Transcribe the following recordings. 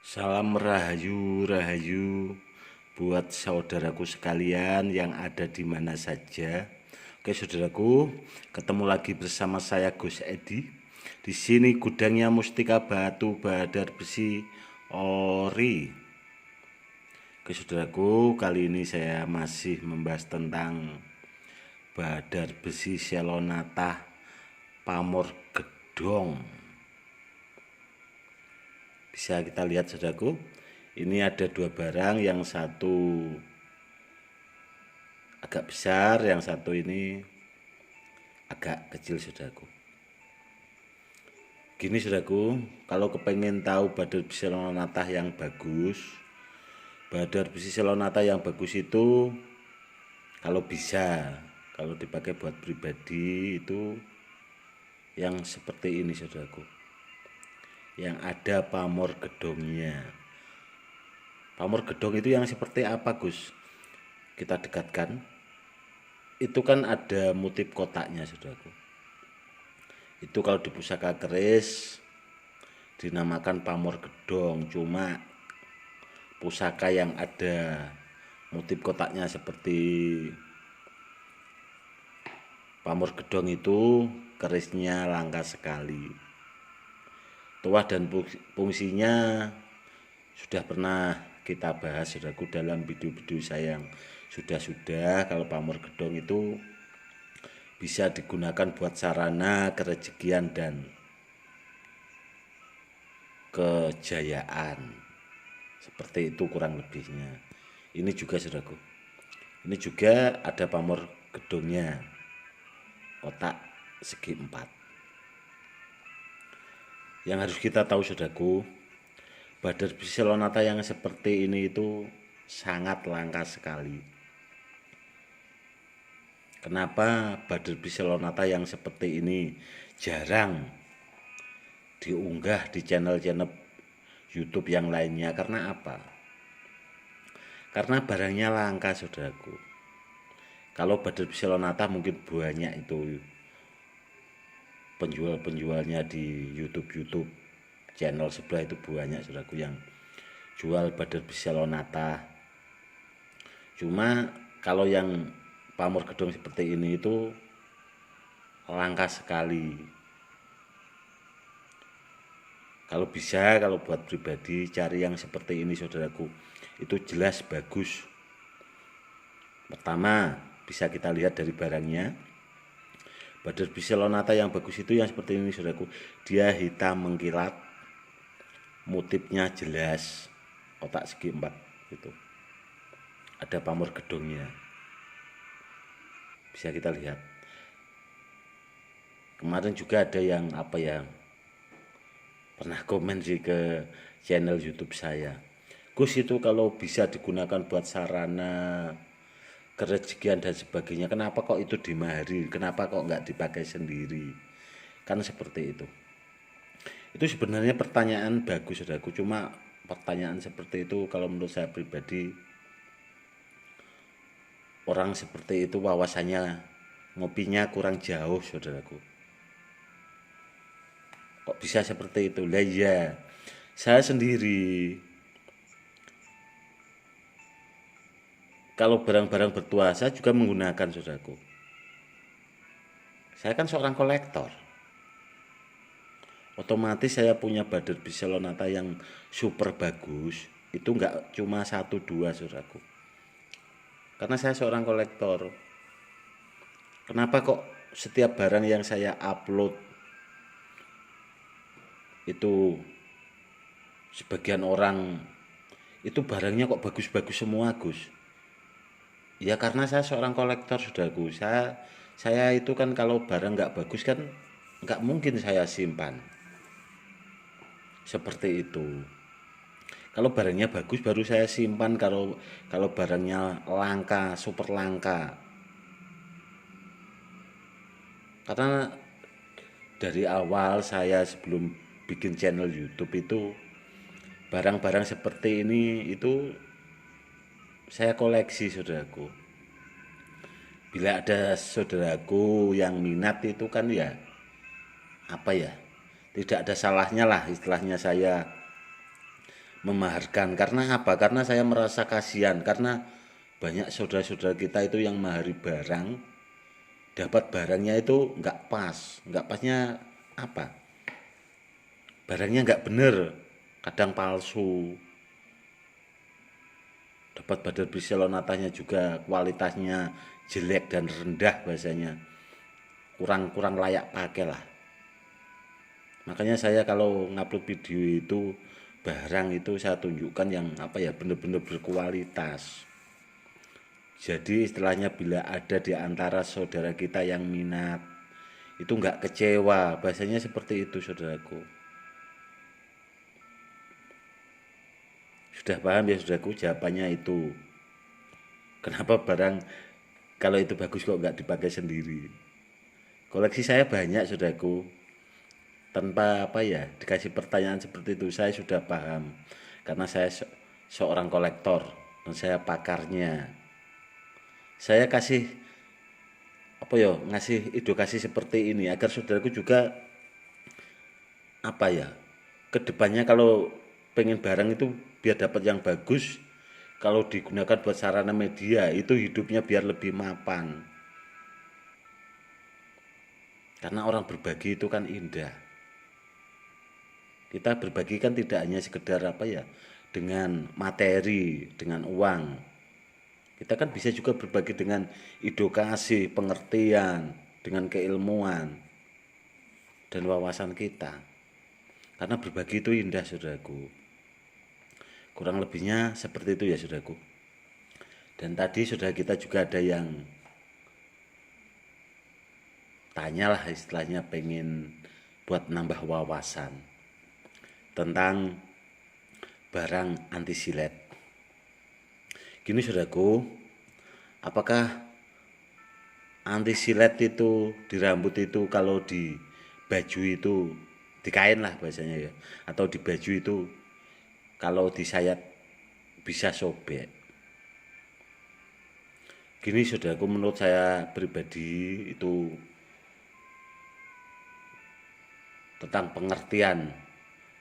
Salam rahayu, rahayu buat saudaraku sekalian yang ada di mana saja. Oke, saudaraku, ketemu lagi bersama saya Gus Edi. Di sini gudangnya Mustika Batu Badar Besi Ori. Oke, saudaraku, kali ini saya masih membahas tentang Badar Besi Selonata Pamor Gedong. Bisa kita lihat, saudaraku, ini ada dua barang, yang satu agak besar, yang satu ini agak kecil, saudaraku. Gini, saudaraku, kalau kepengen tahu badar besi selonata yang bagus, badar besi selonata yang bagus itu kalau bisa, kalau dipakai buat pribadi itu yang seperti ini, saudaraku, yang ada pamor gedongnya. Pamor gedong itu yang seperti apa, Gus? Kita dekatkan. Itu kan ada motif kotaknya, saudaraku. Itu kalau di pusaka keris dinamakan pamor gedong. Cuma pusaka yang ada motif kotaknya seperti pamor gedong itu kerisnya langka sekali. Tuah dan fungsinya sudah pernah kita bahas, saudaraku, dalam video-video saya yang sudah. Kalau pamor gedong itu bisa digunakan buat sarana kerejekian dan kejayaan. Seperti itu kurang lebihnya. Ini juga, saudaraku, ini juga ada pamor gedongnya, kotak segi 4. Yang harus kita tahu, saudaraku, badar besi selonata yang seperti ini itu sangat langka sekali. Kenapa badar besi selonata yang seperti ini jarang diunggah di channel-channel YouTube yang lainnya? Karena apa? Karena barangnya langka, saudaraku. Kalau badar besi selonata mungkin banyak itu penjual-penjualnya di YouTube channel sebelah, itu banyak, saudaraku, yang jual badar besi selonata. Cuma kalau yang pamor gedong seperti ini itu langka sekali. Kalau bisa, kalau buat pribadi cari yang seperti ini, saudaraku, itu jelas bagus. Pertama, bisa kita lihat dari barangnya. Badar besi selonata yang bagus itu yang seperti ini, saudaraku. Dia hitam mengkilat, motifnya jelas, kotak segi 4 itu. Ada pamor gedongnya. Bisa kita lihat. Kemarin juga ada yang pernah komen sih ke channel YouTube saya. Gus, itu kalau bisa digunakan buat sarana kerejekian dan sebagainya, kenapa kok itu dimahari? Kenapa kok nggak dipakai sendiri? Kan seperti itu. Itu sebenarnya pertanyaan bagus, saudaraku. Cuma pertanyaan seperti itu kalau menurut saya pribadi, orang seperti itu wawasannya, ngopinya kurang jauh, saudaraku. Kok bisa seperti itu? Lah iya, saya sendiri kalau barang-barang bertuah saya juga menggunakan, saudaraku. Saya kan seorang kolektor. Otomatis saya punya badar besi selonata yang super bagus. Itu nggak cuma 1-2, saudaraku. Karena saya seorang kolektor. Kenapa kok setiap barang yang saya upload itu sebagian orang itu barangnya kok bagus-bagus semua, Gus? Ya karena saya seorang kolektor, saudaraku. Saya itu kan kalau barang nggak bagus kan nggak mungkin saya simpan. Seperti itu. Kalau barangnya bagus baru saya simpan. Kalau barangnya langka, super langka. Karena dari awal saya sebelum bikin channel YouTube itu barang-barang seperti ini itu saya koleksi, saudaraku. Bila ada saudaraku yang minat itu kan ya tidak ada salahnya lah istilahnya saya memaharkan. Karena apa? Karena saya merasa kasihan, karena banyak saudara-saudara kita itu yang mahari barang, dapat barangnya itu nggak pasnya apa? Barangnya nggak bener, kadang palsu. Dapat badar Bisellonatanya juga kualitasnya jelek dan rendah bahasanya, kurang layak pakai lah. Makanya saya kalau ngupload video itu barang itu saya tunjukkan yang apa ya, bener-bener berkualitas. Jadi istilahnya bila ada di antara saudara kita yang minat, itu nggak kecewa, bahasanya seperti itu saudaraku. Sudah paham ya saudaraku jawabannya itu. Kenapa barang kalau itu bagus kok nggak dipakai sendiri? Koleksi saya banyak saudaraku. Tanpa apa ya dikasih pertanyaan seperti itu saya sudah paham. Karena saya seorang kolektor dan saya pakarnya. Saya kasih apa ya, ngasih edukasi seperti ini agar saudaraku juga apa ya, kedepannya kalau pengen barang itu biar dapat yang bagus, kalau digunakan buat sarana media itu hidupnya biar lebih mapan. Karena orang berbagi itu kan indah. Kita berbagi kan tidak hanya sekedar apa ya, dengan materi, dengan uang. Kita kan bisa juga berbagi dengan edukasi, pengertian, dengan keilmuan dan wawasan kita. Karena berbagi itu indah saudaraku. Kurang lebihnya seperti itu ya saudaraku. Dan tadi saudara kita juga ada yang tanyalah istilahnya pengen buat nambah wawasan tentang barang anti silet. Gini saudaraku, apakah anti silet itu di rambut itu kalau di baju itu, di kain lah bahasanya ya, atau di baju itu kalau disayat bisa sobek? Gini saudaraku, menurut saya pribadi itu tentang pengertian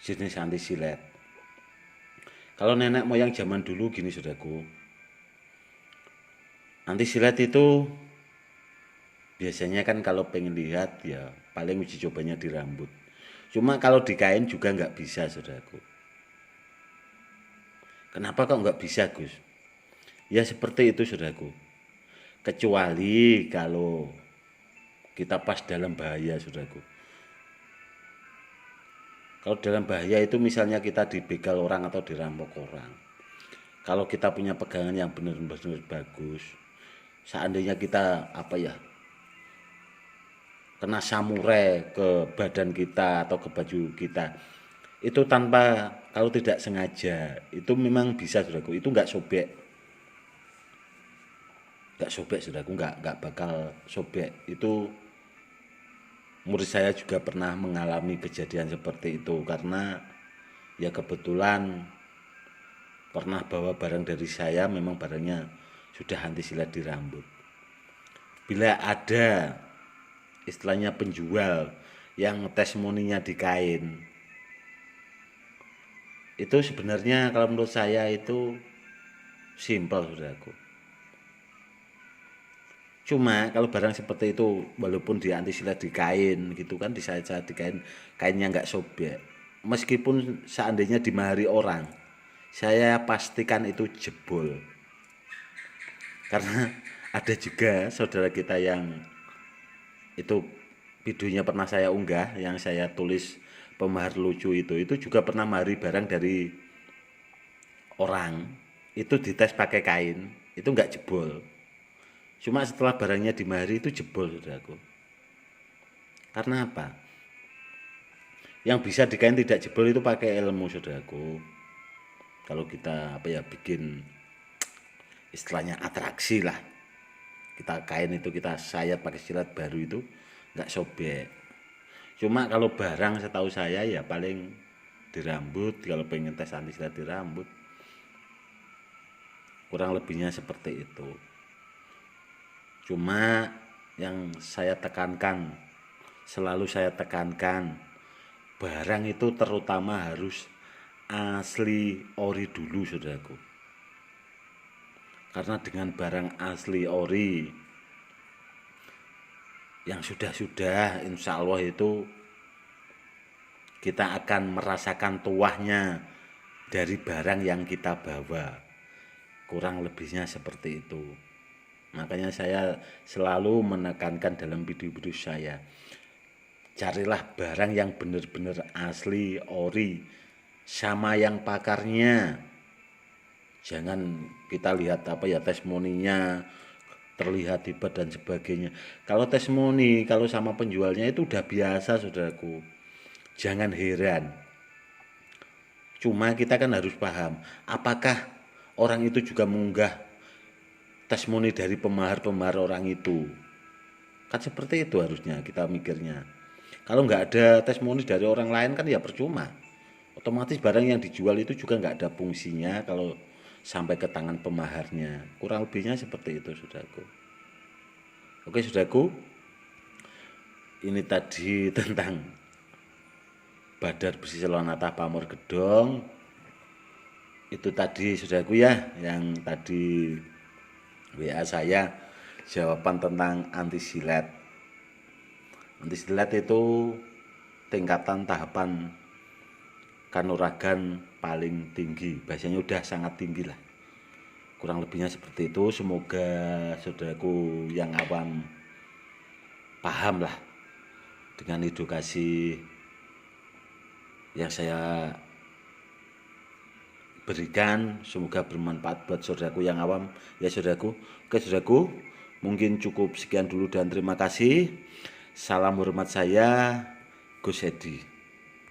jenis anti silet. Kalau nenek moyang zaman dulu gini saudaraku, anti silet itu biasanya kan kalau pengen lihat ya paling uji cobanya di rambut. Cuma kalau di kain juga nggak bisa saudaraku. Kenapa kok nggak bisa Gus? Ya seperti itu saudaraku. Kecuali kalau kita pas dalam bahaya saudaraku. Kalau dalam bahaya itu misalnya kita dibegal orang atau dirampok orang. Kalau kita punya pegangan yang benar-benar bagus, seandainya kita apa ya, kena samurai ke badan kita atau ke baju kita, itu tanpa, kalau tidak sengaja itu memang bisa saudaraku, itu nggak sobek, saudaraku, nggak bakal sobek. Itu murid saya juga pernah mengalami kejadian seperti itu karena ya kebetulan pernah bawa barang dari saya, memang barangnya sudah anti silet di rambut. Bila ada istilahnya penjual yang testimoninya di kain, itu sebenarnya kalau menurut saya itu simpel saudaraku. Cuma kalau barang seperti itu walaupun di anti silet di kain gitu kan, disayat-sayat di kain, kainnya nggak sobek, meskipun seandainya dimahari orang, saya pastikan itu jebol. Karena ada juga saudara kita yang itu videonya pernah saya unggah, yang saya tulis pemahar lucu itu juga pernah mahari barang dari orang, itu dites pakai kain, itu nggak jebol. Cuma setelah barangnya dimahari itu jebol saudaraku. Karena apa? Yang bisa di kain tidak jebol itu pakai ilmu saudaraku. Kalau kita apa ya, bikin istilahnya atraksi lah, kita kain itu kita sayat pakai silet baru itu nggak sobek. Cuma kalau barang setahu saya ya paling di rambut, kalau pengen tes anti silet di rambut, kurang lebihnya seperti itu. Cuma yang saya tekankan, selalu saya tekankan, barang itu terutama harus asli ori dulu, saudaraku. Karena dengan barang asli ori yang sudah insya Allah itu kita akan merasakan tuahnya dari barang yang kita bawa. Kurang lebihnya seperti itu. Makanya saya selalu menekankan dalam video-video saya, carilah barang yang benar-benar asli, ori, sama yang pakarnya. Jangan kita lihat testimoninya, terlihat hebat dan sebagainya. Kalau testimoni, kalau sama penjualnya itu udah biasa, saudaraku. Jangan heran. Cuma kita kan harus paham, apakah orang itu juga mengunggah testimoni dari pemahar-pemahar orang itu. Kan seperti itu harusnya kita mikirnya. Kalau nggak ada testimoni dari orang lain kan ya percuma. Otomatis barang yang dijual itu juga nggak ada fungsinya kalau sampai ke tangan pemaharnya. Kurang lebihnya seperti itu, saudaraku. Oke, saudaraku. Ini tadi tentang Badar Besi Selonata Pamor Gedong. Itu tadi, saudaraku, ya, yang tadi WA saya jawaban tentang anti silet. Anti silet itu tingkatan tahapan kanuragan paling tinggi, bahasanya udah sangat tinggi lah. Kurang lebihnya seperti itu. Semoga saudaraku yang awam paham lah dengan edukasi yang saya berikan. Semoga bermanfaat buat saudaraku yang awam ya, saudaraku. Oke, saudaraku, mungkin cukup sekian dulu dan terima kasih. Salam hormat saya, Gus Edi.